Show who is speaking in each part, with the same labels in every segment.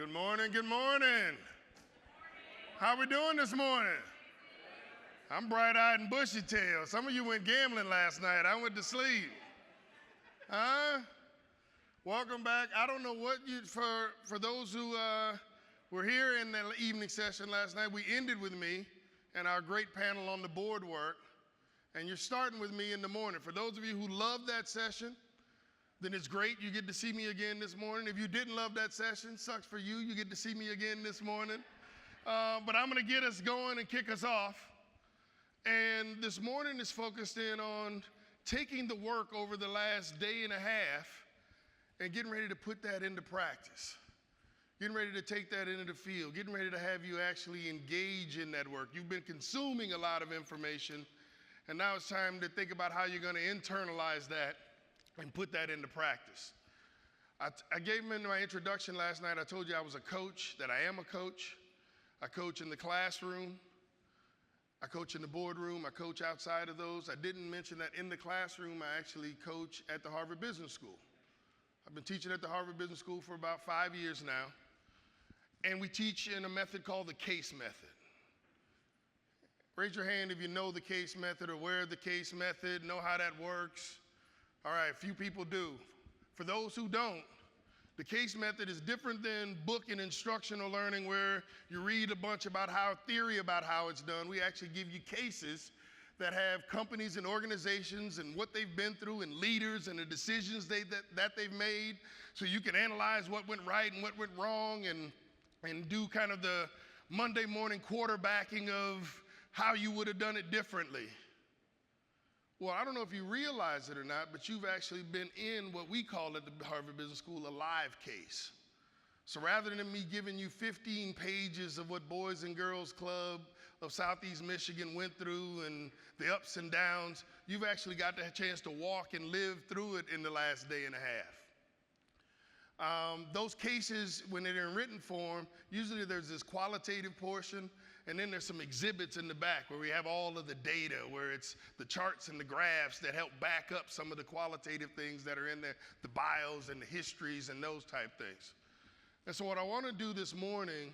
Speaker 1: Good morning, good morning. How we doing this morning? I'm bright-eyed and bushy-tailed. Some of you went gambling last night. I went to sleep. Huh? Welcome back. I don't know what you, for those who were here in the evening session last night, we ended with me and our great panel on the board work, and you're starting with me in the morning. For those of you who loved that session, then it's great. You get to see me again this morning. If you didn't love that session, sucks for you. You get to see me again this morning. But I'm going to get us going and kick us off. And this morning is focused in on taking the work over the last day and a half and getting ready to put that into practice. Getting ready to take that into the field. Getting ready to have you actually engage in that work. You've been consuming a lot of information, and now it's time to think about how you're going to internalize that and put that into practice. I gave them in my introduction last night. I told you I was a coach, that I am a coach. I coach in the classroom. I coach in the boardroom. I coach outside of those. I didn't mention that in the classroom, I actually coach at the Harvard Business School. I've been teaching at the Harvard Business School for about 5 years now. And we teach in a method called the CASE method. Raise your hand if you know the CASE method or aware of the CASE method, know how that works. All right, a few people do. For those who don't, the CASE method is different than book and instructional learning where you read a bunch about theory about how it's done. We actually give you cases that have companies and organizations and what they've been through and leaders and the decisions that they've made, so you can analyze what went right and what went wrong and do kind of the Monday morning quarterbacking of how you would have done it differently. Well, I don't know if you realize it or not, but you've actually been in what we call at the Harvard Business School a live case. So rather than me giving you 15 pages of what Boys and Girls Club of Southeast Michigan went through and the ups and downs, you've actually got the chance to walk and live through it in the last day and a half. Those cases, when they're in written form, usually there's this qualitative portion, and then there's some exhibits in the back where we have all of the data, where it's the charts and the graphs that help back up some of the qualitative things that are in there, the bios and the histories and those type things. And so what I want to do this morning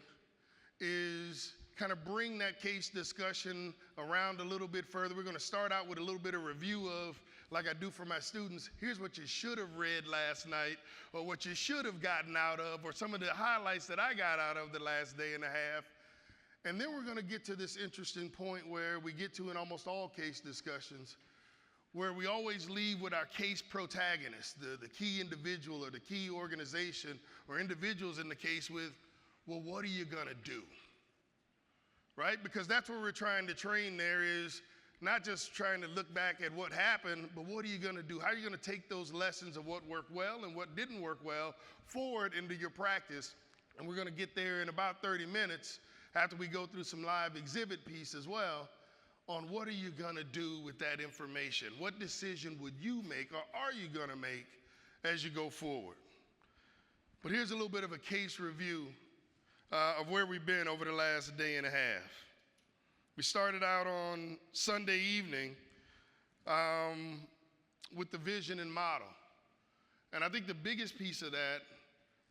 Speaker 1: is kind of bring that case discussion around a little bit further. We're going to start out with a little bit of review of, like I do for my students, here's what you should have read last night, or what you should have gotten out of, or some of the highlights that I got out of the last day and a half. And then we're going to get to this interesting point where we get to in almost all case discussions, where we always leave with our case protagonist, the key individual or the key organization or individuals in the case with, well, what are you going to do? Right? Because that's what we're trying to train there, is not just trying to look back at what happened, but what are you going to do? How are you going to take those lessons of what worked well and what didn't work well forward into your practice? And we're going to get there in about 30 minutes after we go through some live exhibit piece as well on what are you going to do with that information? What decision would you make, or are you going to make as you go forward? But here's a little bit of a case review of where we've been over the last day and a half. We started out on Sunday evening with the vision and model. And I think the biggest piece of that,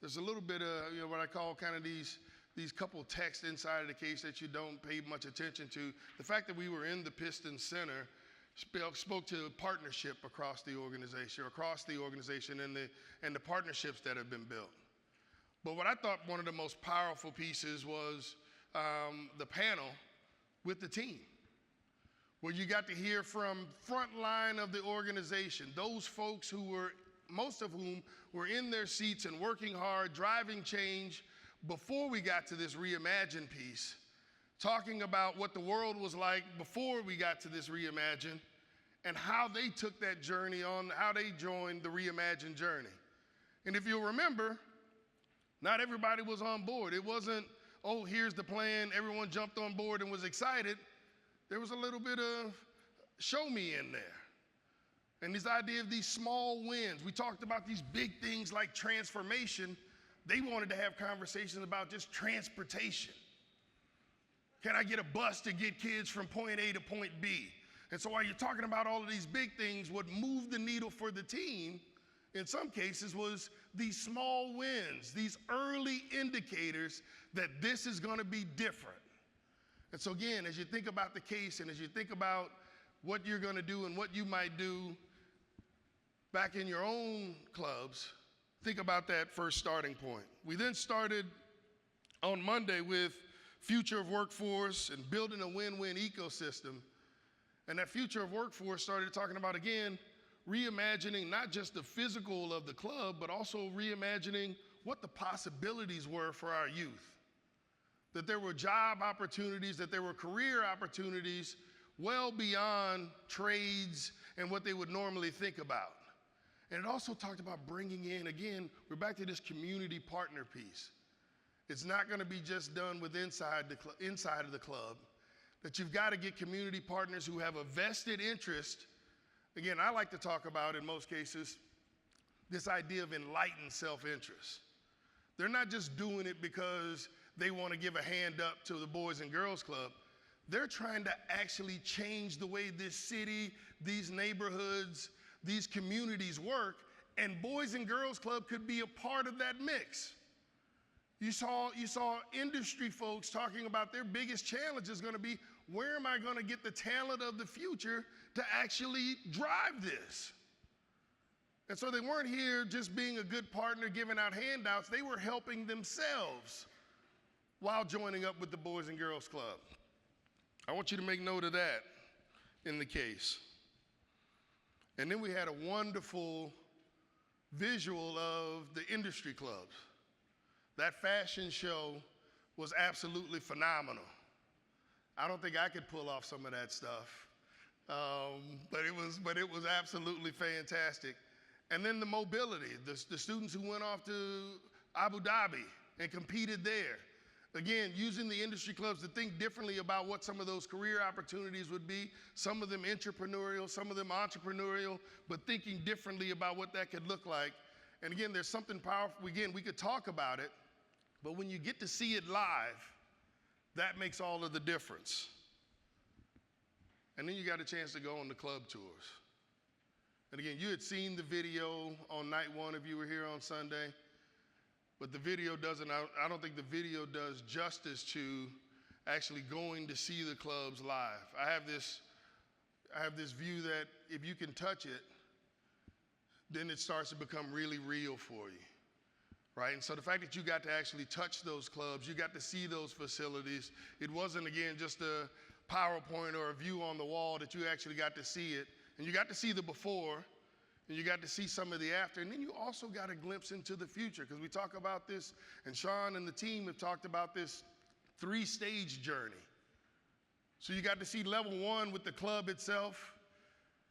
Speaker 1: there's a little bit of what I call kind of these couple texts inside of the case that you don't pay much attention to. The fact that we were in the Pistons Center spoke to partnership across the organization and the partnerships that have been built. But what I thought one of the most powerful pieces was the panel with the team, where you got to hear from front line of the organization, those folks who were, most of whom were in their seats and working hard, driving change before we got to this reimagine piece, talking about what the world was like before we got to this reimagine and how they took that journey on, how they joined the reimagine journey. And if you'll remember, not everybody was on board. It wasn't, oh, here's the plan, everyone jumped on board and was excited. There was a little bit of show me in there. And this idea of these small wins. We talked about these big things like transformation. They wanted to have conversations about just transportation. Can I get a bus to get kids from point A to point B? And so while you're talking about all of these big things, what moved the needle for the team in some cases, was these small wins, these early indicators that this is going to be different. And so again, as you think about the case and as you think about what you're going to do and what you might do back in your own clubs, think about that first starting point. We then started on Monday with future of workforce and building a win-win ecosystem. And that future of workforce started talking about, again, reimagining not just the physical of the club, but also reimagining what the possibilities were for our youth. That there were job opportunities, that there were career opportunities well beyond trades and what they would normally think about. And it also talked about bringing in, again, we're back to this community partner piece. It's not going to be just done with inside of the club, that you've got to get community partners who have a vested interest. Again, I like to talk about, in most cases, this idea of enlightened self-interest. They're not just doing it because they want to give a hand up to the Boys and Girls Club. They're trying to actually change the way this city, these neighborhoods, these communities work, and Boys and Girls Club could be a part of that mix. You saw industry folks talking about their biggest challenge is going to be, where am I going to get the talent of the future to actually drive this? And so they weren't here just being a good partner, giving out handouts. They were helping themselves while joining up with the Boys and Girls Club. I want you to make note of that in the case. And then we had a wonderful visual of the industry clubs. That fashion show was absolutely phenomenal. I don't think I could pull off some of that stuff, but it was absolutely fantastic. And then the mobility, the students who went off to Abu Dhabi and competed there. Again, using the industry clubs to think differently about what some of those career opportunities would be, some of them intrapreneurial, some of them entrepreneurial, but thinking differently about what that could look like. And again, there's something powerful. Again, we could talk about it, but when you get to see it live, that makes all of the difference. And then you got a chance to go on the club tours. And again, you had seen the video on night one if you were here on Sunday. But the video doesn't, I don't think the video does justice to actually going to see the clubs live. I have this view that if you can touch it, then it starts to become really real for you, right? And so the fact that you got to actually touch those clubs, you got to see those facilities, it wasn't, again, just a PowerPoint or a view on the wall, that you actually got to see it. And you got to see the before, and you got to see some of the after, and then you also got a glimpse into the future, because we talk about this, and Sean and the team have talked about this 3-stage journey. So you got to see level 1 with the club itself.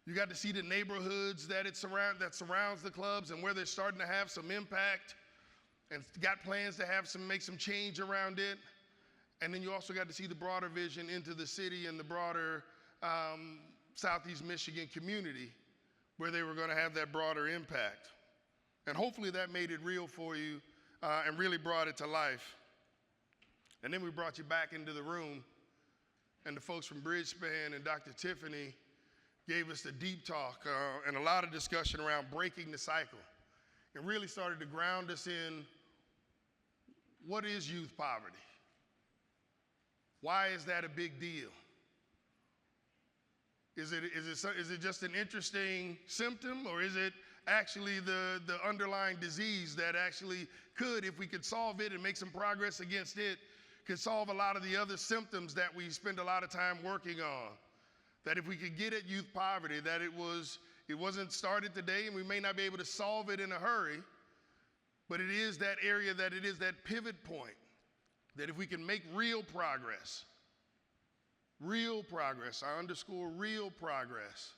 Speaker 1: You got to see the neighborhoods that surrounds the clubs and where they're starting to have some impact, and got plans to make some change around it. And then you also got to see the broader vision into the city and the broader Southeast Michigan community, where they were going to have that broader impact. And hopefully that made it real for you and really brought it to life. And then we brought you back into the room, and the folks from Bridgespan and Dr. Tiffany gave us the deep talk and a lot of discussion around breaking the cycle. It really started to ground us in, what is youth poverty? Why is that a big deal? Is it just an interesting symptom, or is it actually the underlying disease that actually could, if we could solve it and make some progress against it, could solve a lot of the other symptoms that we spend a lot of time working on? That if we could get at youth poverty, that it wasn't started today, and we may not be able to solve it in a hurry, but it is that area, that it is that pivot point, that if we can make real progress, I underscore real progress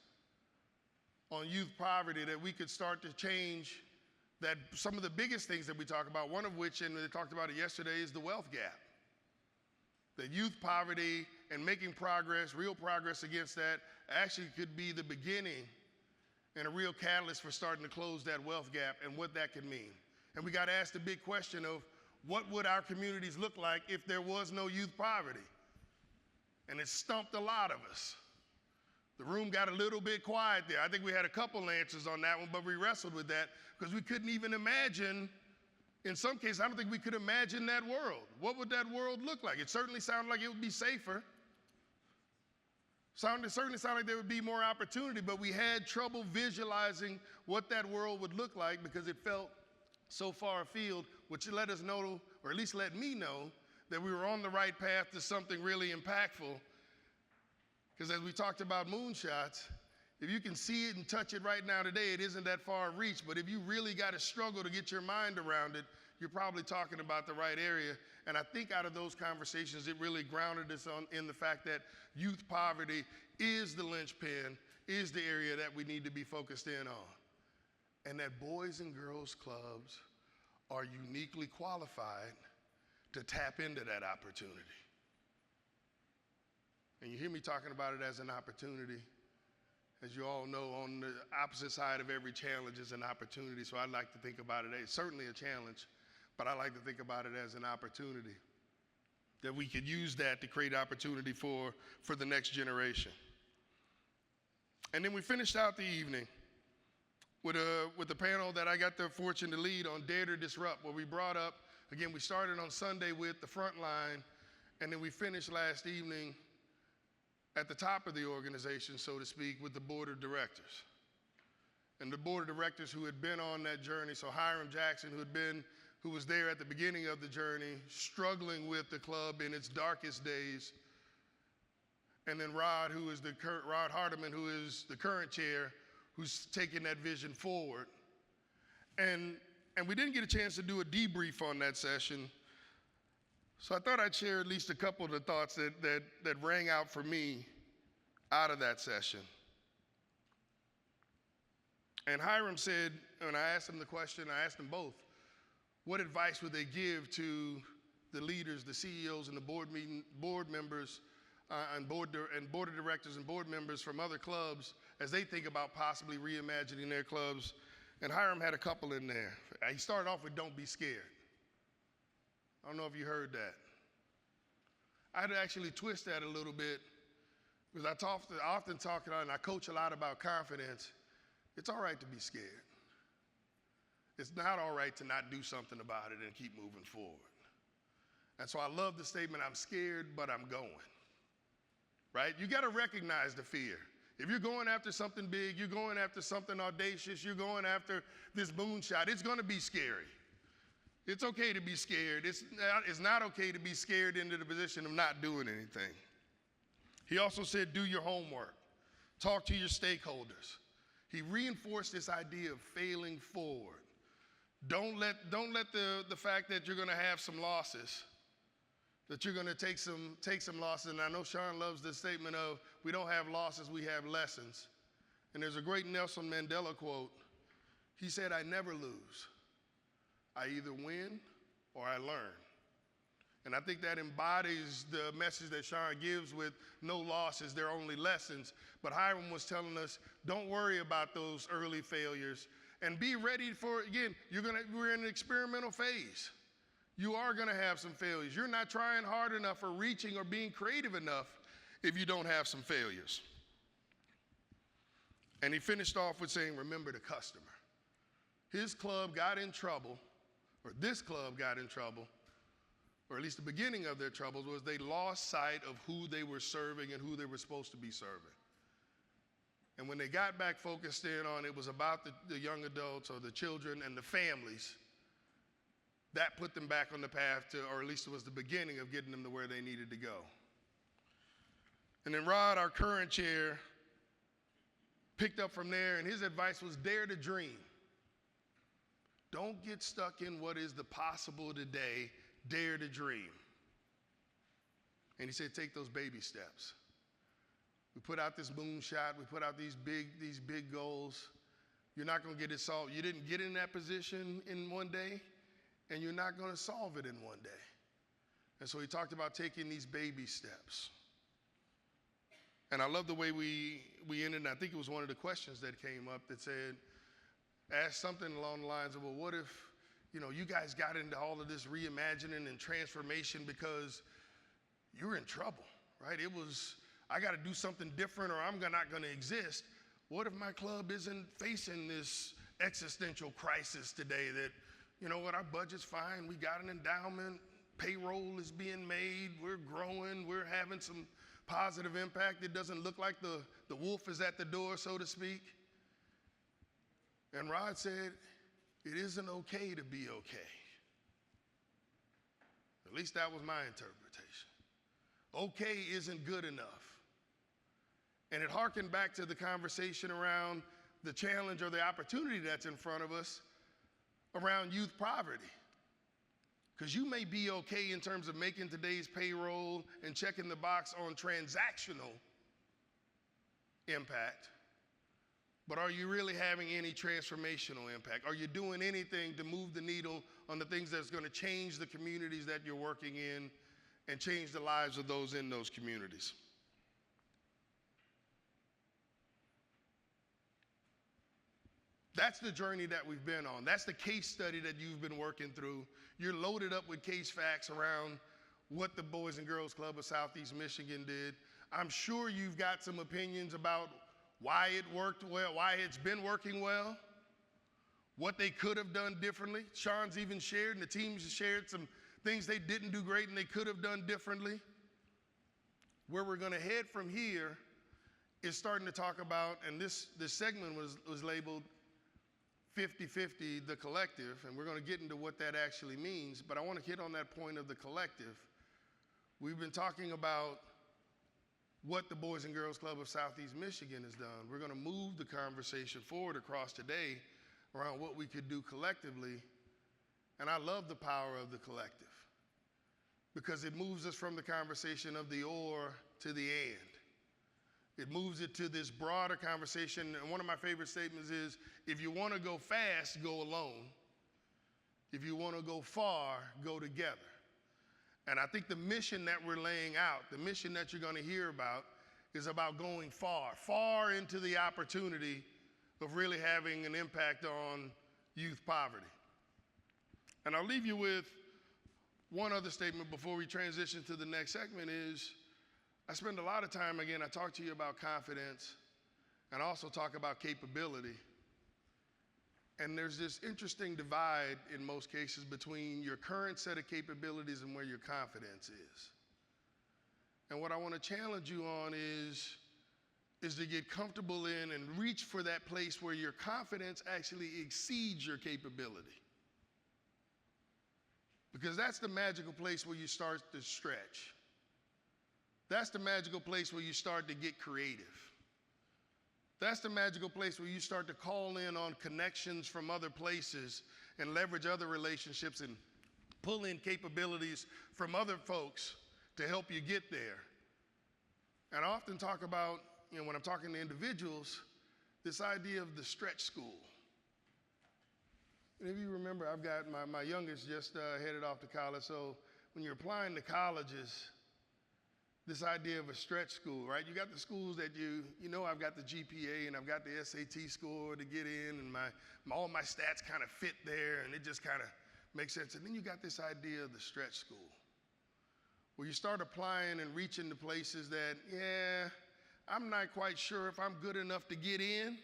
Speaker 1: on youth poverty, that we could start to change that. Some of the biggest things that we talk about, one of which, and they talked about it yesterday, is the wealth gap. That youth poverty and making progress, real progress against that, actually could be the beginning and a real catalyst for starting to close that wealth gap and what that could mean. And we got to ask the big question of, what would our communities look like if there was no youth poverty? And it stumped a lot of us. The room got a little bit quiet there. I think we had a couple answers on that one, but we wrestled with that because we couldn't even imagine, in some cases, I don't think we could imagine that world. What would that world look like? It certainly sounded like it would be safer. It certainly sounded like there would be more opportunity, but we had trouble visualizing what that world would look like because it felt so far afield, which let us know, or at least let me know, that we were on the right path to something really impactful. Because as we talked about moonshots, if you can see it and touch it right now today, it isn't that far of reach. But if you really got to struggle to get your mind around it, you're probably talking about the right area. And I think out of those conversations, it really grounded us in the fact that youth poverty is the linchpin, is the area that we need to be focused in on. And that boys and girls clubs are uniquely qualified to tap into that opportunity. And you hear me talking about it as an opportunity. As you all know, on the opposite side of every challenge is an opportunity. So I like to think about it as certainly a challenge, but I like to think about it as an opportunity, that we could use that to create opportunity for the next generation. And then we finished out the evening with a panel that I got the fortune to lead on Dare to Disrupt, where we brought up, again, we started on Sunday with the front line, and then we finished last evening at the top of the organization, so to speak, with the board of directors. And the board of directors who had been on that journey, so Hiram Jackson, who was there at the beginning of the journey, struggling with the club in its darkest days, and then Rod Hardiman, who is the current chair, who's taking that vision forward. And we didn't get a chance to do a debrief on that session, so I thought I'd share at least a couple of the thoughts that rang out for me out of that session. And Hiram said, when I asked him the question, I asked them both, what advice would they give to the leaders, the CEOs, and the board members, and board of directors and board members from other clubs as they think about possibly reimagining their clubs? And Hiram had a couple in there. He started off with, don't be scared. I don't know if you heard that. I had to actually twist that a little bit because I often talk about, and I coach a lot about confidence. It's all right to be scared. It's not all right to not do something about it and keep moving forward. And so I love the statement, I'm scared, but I'm going. Right? You got to recognize the fear. If you're going after something big, you're going after something audacious, you're going after this moonshot, it's going to be scary. It's okay to be scared. It's not okay to be scared into the position of not doing anything. He also said, do your homework. Talk to your stakeholders. He reinforced this idea of failing forward. Don't let the fact that you're going to have some losses, that you're going to take some losses. And I know Sean loves the statement of, we don't have losses, we have lessons. And there's a great Nelson Mandela quote. He said, I never lose. I either win or I learn. And I think that embodies the message that Sean gives with no losses, there are only lessons. But Hiram was telling us, don't worry about those early failures and be ready for, again, we're in an experimental phase. You are gonna have some failures. You're not trying hard enough or reaching or being creative enough if you don't have some failures. And he finished off with saying, remember the customer. His club got in trouble, or this club got in trouble, or at least the beginning of their troubles was they lost sight of who they were serving and who they were supposed to be serving. And when they got back focused in on it was about the young adults or the children and the families, that put them back on the path to, or at least it was the beginning of getting them to where they needed to go. And then Rod, our current chair, picked up from there, and his advice was dare to dream. Don't get stuck in what is the possible today, dare to dream. And he said, take those baby steps. We put out this moonshot, we put out these big goals. You're not gonna get it solved. You didn't get in that position in one day, and you're not gonna solve it in one day. And so he talked about taking these baby steps. And I love the way we ended, and I think it was one of the questions that came up that said, asked something along the lines of, well, what if, you guys got into all of this reimagining and transformation because you were in trouble, right? It was I got to do something different or I'm not going to exist. What if my club isn't facing this existential crisis today that, you know what, our budget's fine, we got an endowment, payroll is being made, we're growing, we're having some positive impact. It doesn't look like the wolf is at the door, so to speak. And Rod said, it isn't okay to be okay. At least that was my interpretation. Okay isn't good enough. And it harkened back to the conversation around the challenge or the opportunity that's in front of us around youth poverty. Because you may be okay in terms of making today's payroll and checking the box on transactional impact, but are you really having any transformational impact? Are you doing anything to move the needle on the things that's going to change the communities that you're working in and change the lives of those in those communities? That's the journey that we've been on. That's the case study that you've been working through. You're loaded up with case facts around what the Boys and Girls Club of Southeast Michigan did. I'm sure you've got some opinions about why it worked well, why it's been working well, what they could have done differently. Sean's even shared, and the teams shared some things they didn't do great and they could have done differently. Where we're going to head from here is starting to talk about, and this segment was labeled 50-50, the collective, and we're going to get into what that actually means, but I want to hit on that point of the collective. We've been talking about what the Boys and Girls Club of Southeast Michigan has done. We're going to move the conversation forward across today around what we could do collectively, and I love the power of the collective because it moves us from the conversation of the or to the and. It moves it to this broader conversation. And one of my favorite statements is, if you want to go fast, go alone. If you want to go far, go together. And I think the mission that we're laying out, the mission that you're going to hear about, is about going far, far into the opportunity of really having an impact on youth poverty. And I'll leave you with one other statement before we transition to the next segment is, I spend a lot of time, again, I talk to you about confidence and also talk about capability. And there's this interesting divide in most cases between your current set of capabilities and where your confidence is. And what I want to challenge you on is to get comfortable in and reach for that place where your confidence actually exceeds your capability. Because that's the magical place where you start to stretch. That's the magical place where you start to get creative. That's the magical place where you start to call in on connections from other places and leverage other relationships and pull in capabilities from other folks to help you get there. And I often talk about, when I'm talking to individuals, this idea of the stretch school. And if you remember, I've got my youngest just headed off to college, so when you're applying to colleges, this idea of a stretch school, right? You got the schools that I've got the GPA and I've got the SAT score to get in and all my stats kind of fit there and it just kind of makes sense. And then you got this idea of the stretch school where you start applying and reaching to places that, I'm not quite sure if I'm good enough to get in.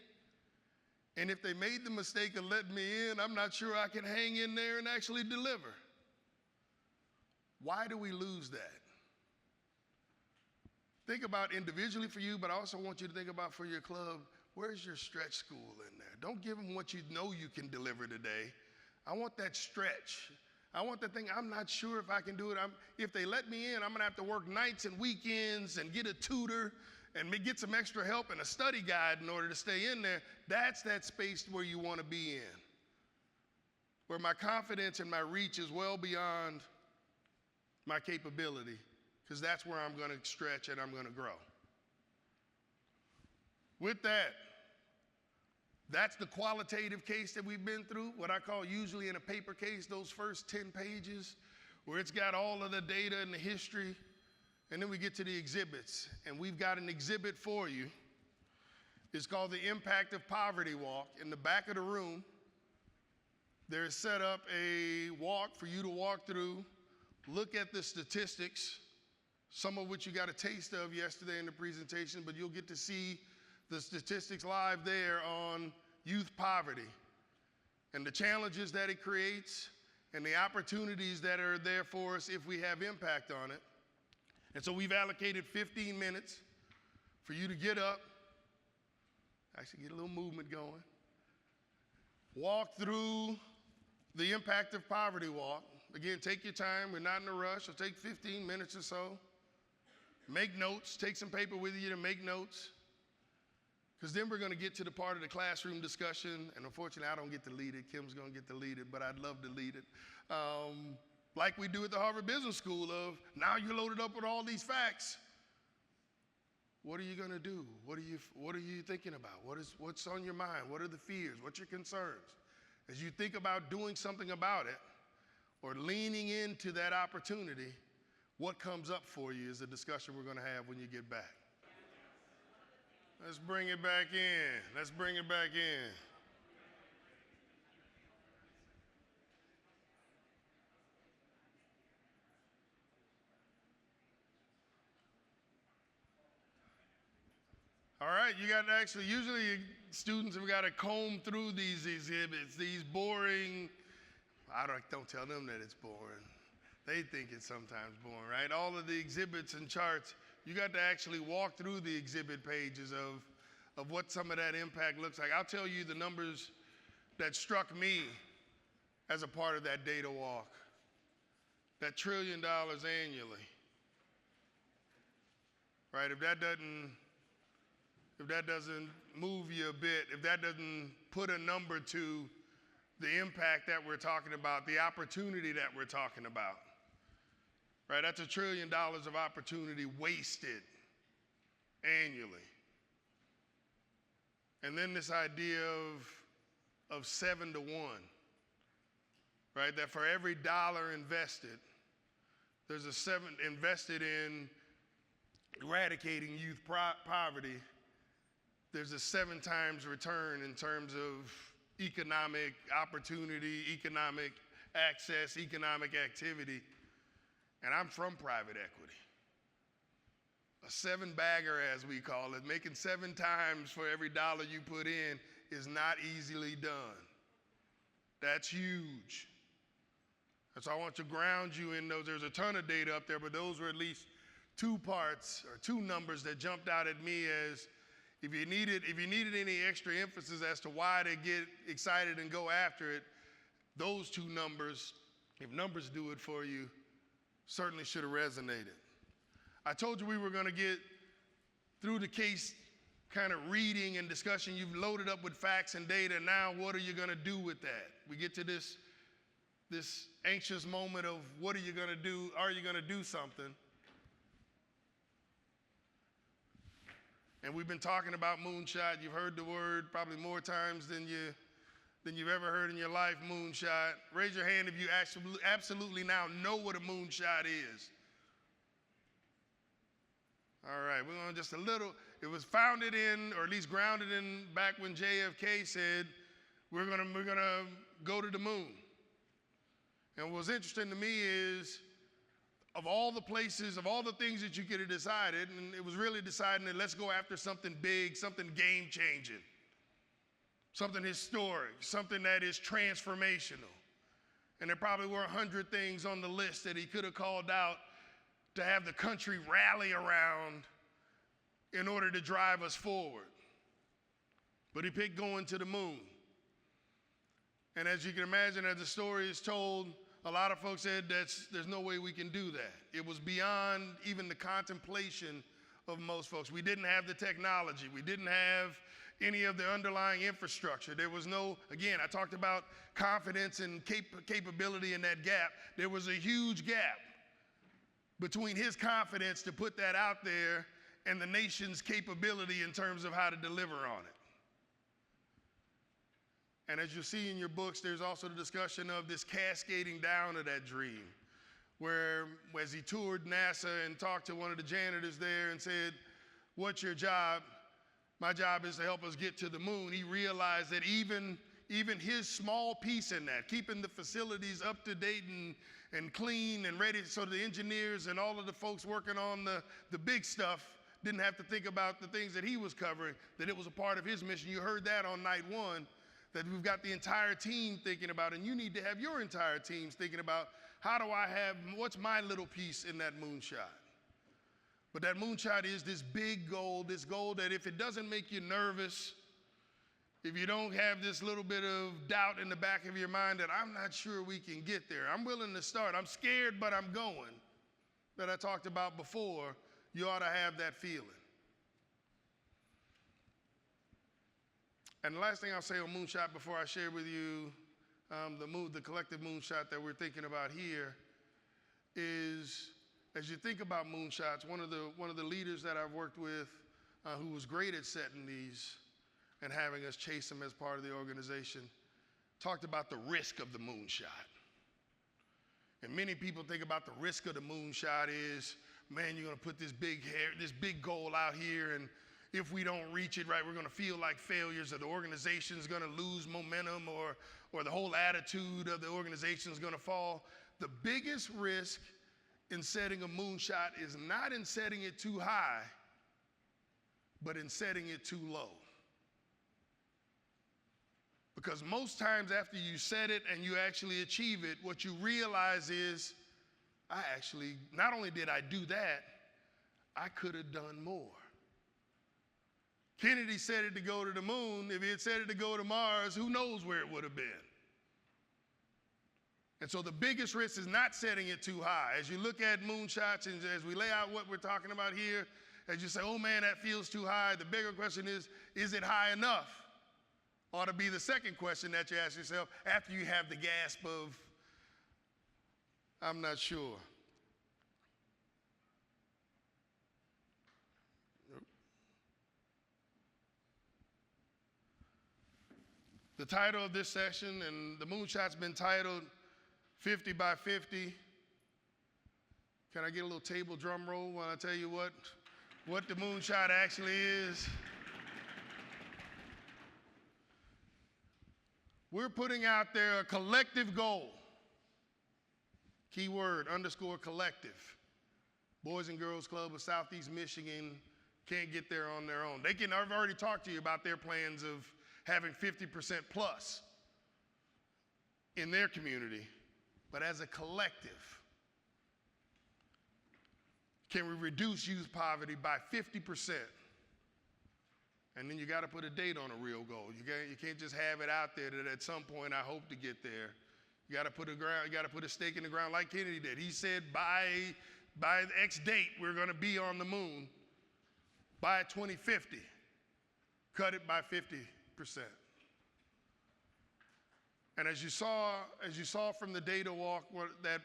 Speaker 1: And if they made the mistake of letting me in, I'm not sure I can hang in there and actually deliver. Why do we lose that? Think about individually for you, but I also want you to think about for your club, where's your stretch school in there? Don't give them what you know you can deliver today. I want that stretch. I want the thing, I'm not sure if I can do it. If they let me in, I'm going to have to work nights and weekends and get a tutor and get some extra help and a study guide in order to stay in there. That's that space where you want to be in, where my confidence and my reach is well beyond my capability. Because that's where I'm going to stretch and I'm going to grow. With that, that's the qualitative case that we've been through, what I call usually in a paper case, those first 10 pages, where it's got all of the data and the history, and then we get to the exhibits. And we've got an exhibit for you. It's called the Impact of Poverty Walk. In the back of the room, there's set up a walk for you to walk through, look at the statistics, some of which you got a taste of yesterday in the presentation, but you'll get to see the statistics live there on youth poverty and the challenges that it creates and the opportunities that are there for us if we have impact on it. And so we've allocated 15 minutes for you to get up, actually get a little movement going, walk through the Impact of Poverty walk. Again, take your time. We're not in a rush. It'll take 15 minutes or so. Make notes. Take some paper with you to make notes. Because then we're going to get to the part of the classroom discussion. And unfortunately, I don't get to lead it. Kim's going to get to lead it, but I'd love to lead it. Like we do at the Harvard Business School of, now you're loaded up with all these facts. What are you going to do? What are you thinking about? What's on your mind? What are the fears? What's your concerns? As you think about doing something about it or leaning into that opportunity, what comes up for you is the discussion we're going to have when you get back. Let's bring it back in. Let's bring it back in. All right, you got to actually, usually students have got to comb through these exhibits, these boring, don't tell them that it's boring. They think it's sometimes boring, right? All of the exhibits and charts, you got to actually walk through the exhibit pages of what some of that impact looks like. I'll tell you the numbers that struck me as a part of that data walk. That $1 trillion annually, right? If that doesn't move you a bit, if that doesn't put a number to the impact that we're talking about, the opportunity that we're talking about, right? That's $1 trillion of opportunity wasted annually. And then this idea of 7 to 1, right? That for every dollar invested, there's a 7 invested in eradicating youth poverty. There's a 7 times return in terms of economic opportunity, economic access, economic activity. And I'm from private equity. A 7-bagger, as we call it, making 7 times for every dollar you put in is not easily done. That's huge. And so I want to ground you in those. There's a ton of data up there, but those were at least 2 parts or 2 numbers that jumped out at me as if you needed any extra emphasis as to why to get excited and go after it, those 2 numbers, if numbers do it for you, certainly should have resonated. I told you we were going to get through the case kind of reading and discussion. You've loaded up with facts and data. Now what are you going to do with that? We get to this anxious moment of what are you going to do? Are you going to do something? And we've been talking about moonshot. You've heard the word probably more times than you've ever heard in your life, moonshot. Raise your hand if you absolutely now know what a moonshot is. All right, we're going just a little. It was founded in, or at least grounded in, back when JFK said, we're gonna go to the moon. And what's interesting to me is, of all the places, of all the things that you could have decided, and it was really deciding that let's go after something big, something game-changing, something historic, something that is transformational. And there probably were 100 things on the list that he could have called out to have the country rally around in order to drive us forward. But he picked going to the moon. And as you can imagine, as the story is told, a lot of folks said there's no way we can do that. It was beyond even the contemplation of most folks. We didn't have the technology. We didn't have any of the underlying infrastructure. There was no, again, I talked about confidence and capability in that gap. There was a huge gap between his confidence to put that out there and the nation's capability in terms of how to deliver on it. And as you see in your books, there's also the discussion of this cascading down of that dream, where as he toured NASA and talked to one of the janitors there and said, "What's your job?" "My job is to help us get to the moon." He realized that even even his small piece in that, keeping the facilities up to date and clean and ready so the engineers and all of the folks working on the big stuff didn't have to think about the things that he was covering, that it was a part of his mission. You heard that on night one, that we've got the entire team thinking about, and you need to have your entire teams thinking about, what's my little piece in that moonshot? But that moonshot is this big goal, this goal that if it doesn't make you nervous, if you don't have this little bit of doubt in the back of your mind that I'm not sure we can get there, I'm willing to start, I'm scared, but I'm going, that I talked about before, you ought to have that feeling. And the last thing I'll say on Moonshot before I share with you the collective moonshot that we're thinking about here is, as you think about moonshots, one of the leaders that I've worked with who was great at setting these and having us chase them as part of the organization, talked about the risk of the moonshot. And many people think about the risk of the moonshot is, man, you're gonna put this big goal out here, and if we don't reach it right, we're gonna feel like failures, or the organization's gonna lose momentum, or the whole attitude of the organization's gonna fall. The biggest risk in setting a moonshot is not in setting it too high, but in setting it too low. Because most times after you set it and you actually achieve it, what you realize is, not only did I do that, I could have done more. Kennedy said it to go to the moon. If he had said it to go to Mars, who knows where it would have been. And so the biggest risk is not setting it too high. As you look at moonshots and as we lay out what we're talking about here, as you say, oh man, that feels too high, the bigger question is it high enough? Ought to be the second question that you ask yourself after you have the gasp of, I'm not sure. The title of this session, and the moonshot's been titled 50 by 50. Can I get a little table drum roll when I tell you what the moonshot actually is? We're putting out there a collective goal. Keyword, _collective. Boys and Girls Club of Southeast Michigan can't get there on their own. I've already talked to you about their plans of having 50% plus in their community, but as a collective, can we reduce youth poverty by 50%? And then you got to put a date on a real goal. You can't just have it out there that at some point I hope to get there. You got to put a stake in the ground like Kennedy did. He said by X date we're going to be on the moon. By 2050, cut it by 50%. And as you saw from the data walk, that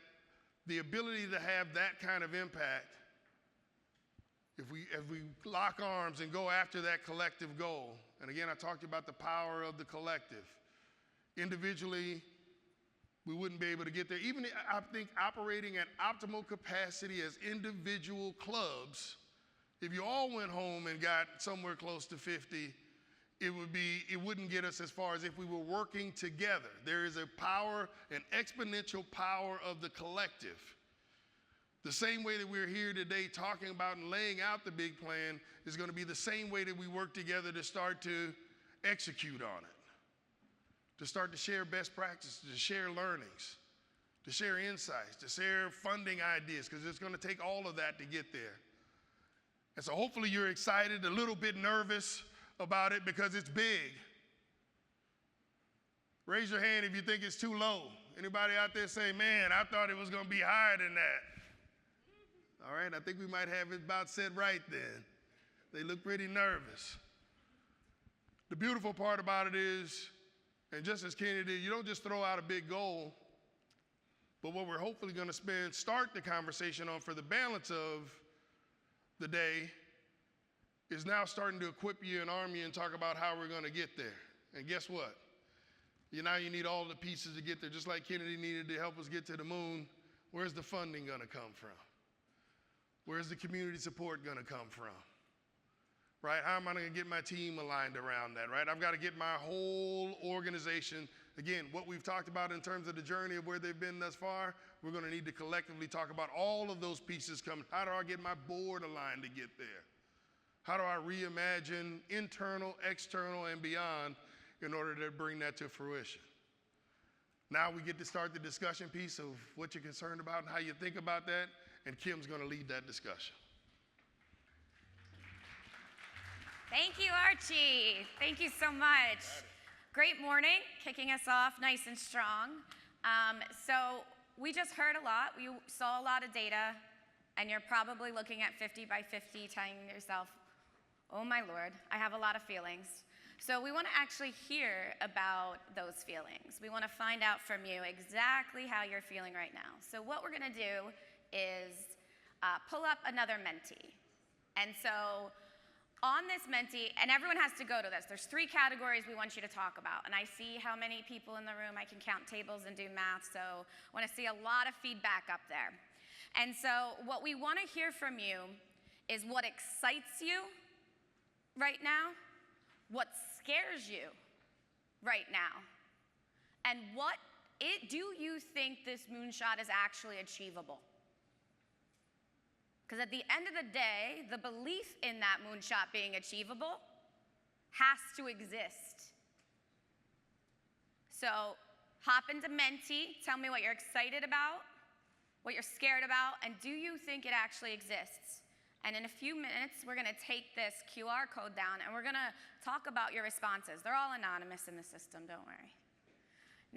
Speaker 1: the ability to have that kind of impact, if we lock arms and go after that collective goal, and again, I talked about the power of the collective. Individually, we wouldn't be able to get there. Even I think operating at optimal capacity as individual clubs, if you all went home and got somewhere close to 50, it wouldn't get us as far as if we were working together. There is a power, an exponential power of the collective. The same way that we're here today talking about and laying out the big plan is going to be the same way that we work together to start to execute on it, to start to share best practices, to share learnings, to share insights, to share funding ideas, because it's going to take all of that to get there. And so hopefully you're excited, a little bit nervous about it because it's big. Raise your hand if you think it's too low. Anybody out there say, man, I thought it was going to be higher than that? All right, I think we might have it about set right then. They look pretty nervous. The beautiful part about it is, and just as Kennedy did, you don't just throw out a big goal, but what we're hopefully going to start the conversation on for the balance of the day is now starting to equip you and arm you and talk about how we're going to get there. And guess what? Now you need all the pieces to get there. Just like Kennedy needed to help us get to the moon, where's the funding going to come from? Where's the community support going to come from? right? How am I going to get my team aligned around that, right? I've got to get my whole organization. Again, what we've talked about in terms of the journey of where they've been thus far, we're going to need to collectively talk about all of those pieces coming. How do I get my board aligned to get there? How do I reimagine internal, external, and beyond in order to bring that to fruition? Now we get to start the discussion piece of what you're concerned about and how you think about that, and Kim's going to lead that discussion.
Speaker 2: Thank you, Archie. Thank you so much. Great morning, kicking us off nice and strong. So we just heard a lot. We saw a lot of data, and you're probably looking at 50 by 50, telling yourself, oh my Lord, I have a lot of feelings. So we want to actually hear about those feelings. We want to find out from you exactly how you're feeling right now. So what we're going to do is pull up another mentee. And so on this mentee, and everyone has to go to this, there's 3 categories we want you to talk about. And I see how many people in the room, I can count tables and do math, so I want to see a lot of feedback up there. And so what we want to hear from you is what excites you right now, what scares you right now, and do you think this moonshot is actually achievable? Because at the end of the day, the belief in that moonshot being achievable has to exist. So hop into Mentee, tell me what you're excited about, what you're scared about, and do you think it actually exists? And in a few minutes, we're gonna take this QR code down and we're gonna talk about your responses. They're all anonymous in the system, don't worry.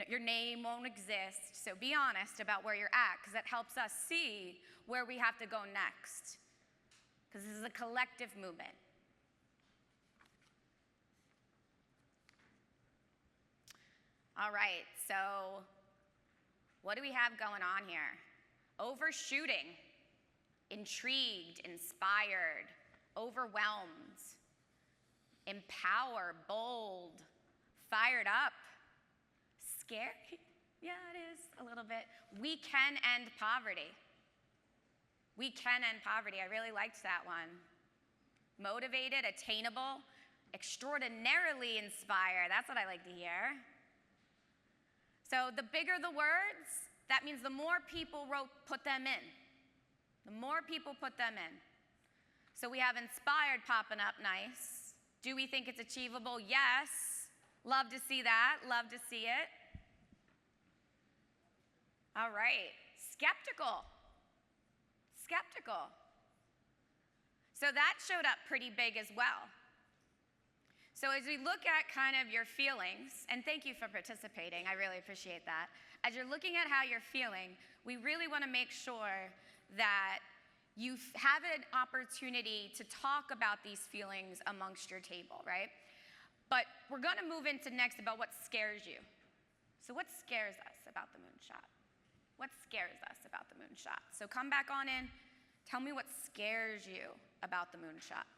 Speaker 2: Your name won't exist, so be honest about where you're at, because that helps us see where we have to go next. Because this is a collective movement. All right, so what do we have going on here? Overshooting. Intrigued, inspired, overwhelmed, empower, bold, fired up, scary. Yeah, it is a little bit. We can end poverty. We can end poverty. I really liked that one. Motivated, attainable, extraordinarily inspired. That's what I like to hear. So the bigger the words, that means the more people put them in. The more people put them in. So we have inspired popping up nice. Do we think it's achievable? Yes. Love to see that. Love to see it. All right. Skeptical. Skeptical. So that showed up pretty big as well. So as we look at kind of your feelings, and thank you for participating, I really appreciate that. As you're looking at how you're feeling, we really want to make sure that you have an opportunity to talk about these feelings amongst your table, right? But we're going to move into next about what scares you. So what scares us about the moonshot? What scares us about the moonshot? So come back on in. Tell me what scares you about the moonshot.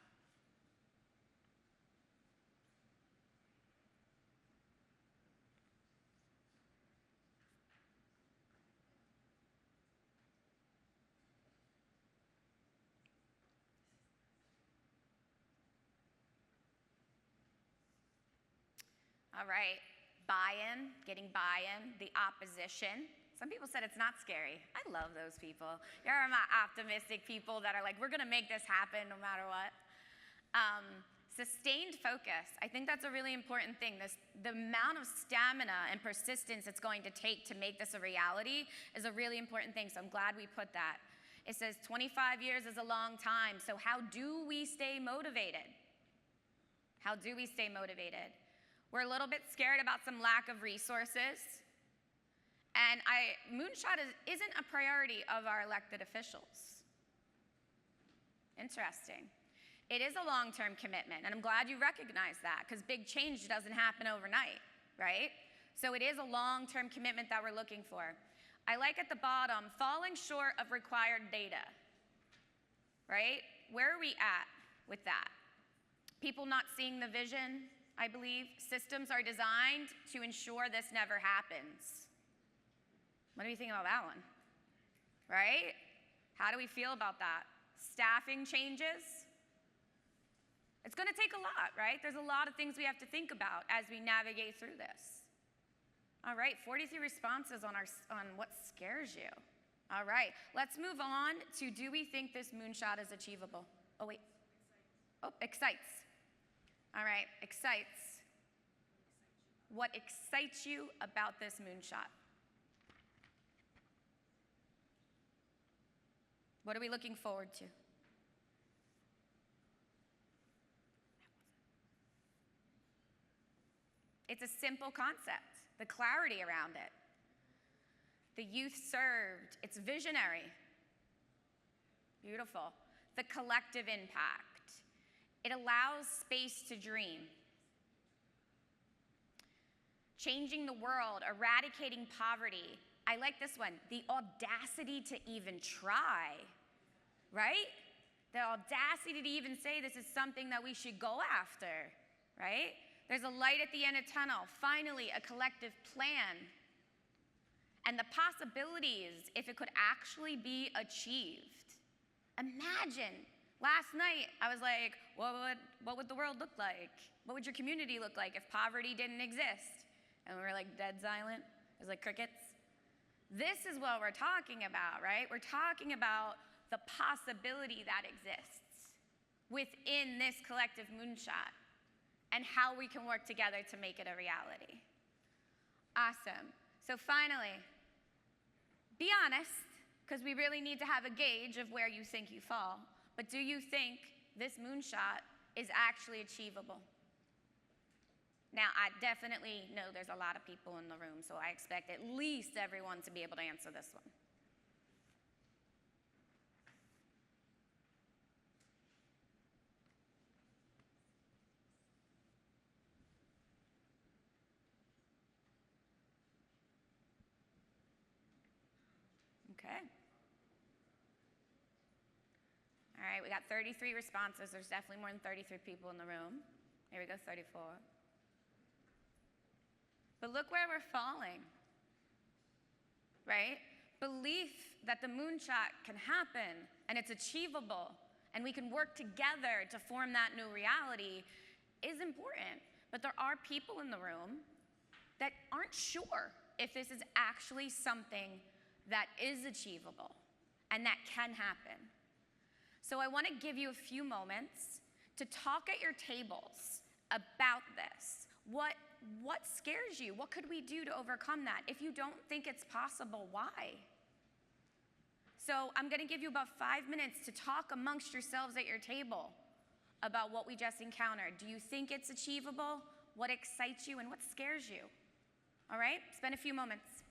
Speaker 2: All right, buy-in, getting buy-in, the opposition. Some people said it's not scary. I love those people. You're my optimistic people that are like, we're gonna make this happen no matter what. Sustained focus. I think that's a really important thing. The amount of stamina and persistence it's going to take to make this a reality is a really important thing, so I'm glad we put that. It says 25 years is a long time, so how do we stay motivated? How do we stay motivated? We're a little bit scared about some lack of resources. And Moonshot isn't a priority of our elected officials. Interesting. It is a long-term commitment, and I'm glad you recognize that, because big change doesn't happen overnight, right? So it is a long-term commitment that we're looking for. I like at the bottom, falling short of required data, right? Where are we at with that? People not seeing the vision, I believe. Systems are designed to ensure this never happens. What do you think about that one? Right? How do we feel about that? Staffing changes? It's going to take a lot, right? There's a lot of things we have to think about as we navigate through this. All right, 43 responses on what scares you. All right, let's move on to, do we think this moonshot is achievable? Oh, wait. Oh, excites. All right, excites. What excites you about this moonshot? What are we looking forward to? It's a simple concept, the clarity around it. The youth served, it's visionary. Beautiful. The collective impact. It allows space to dream. Changing the world, eradicating poverty. I like this one, the audacity to even try, right? The audacity to even say this is something that we should go after, right? There's a light at the end of the tunnel. Finally, a collective plan. And the possibilities, if it could actually be achieved. Imagine, last night I was like, what would the world look like? What would your community look like if poverty didn't exist? And we were like dead silent. It was like crickets. This is what we're talking about, right? We're talking about the possibility that exists within this collective moonshot and how we can work together to make it a reality. Awesome. So finally, be honest, because we really need to have a gauge of where you think you fall. But do you think this moonshot is actually achievable? Now, I definitely know there's a lot of people in the room, so I expect at least everyone to be able to answer this one. Okay. All right, we got 33 responses. There's definitely more than 33 people in the room. Here we go, 34. But look where we're falling, right? Belief that the moonshot can happen and it's achievable and we can work together to form that new reality is important. But there are people in the room that aren't sure if this is actually something that is achievable and that can happen. So I want to give you a few moments to talk at your tables about this. What scares you? What could we do to overcome that? If you don't think it's possible, why? So I'm going to give you about 5 minutes to talk amongst yourselves at your table about what we just encountered. Do you think it's achievable? What excites you and what scares you? All right? Spend a few moments.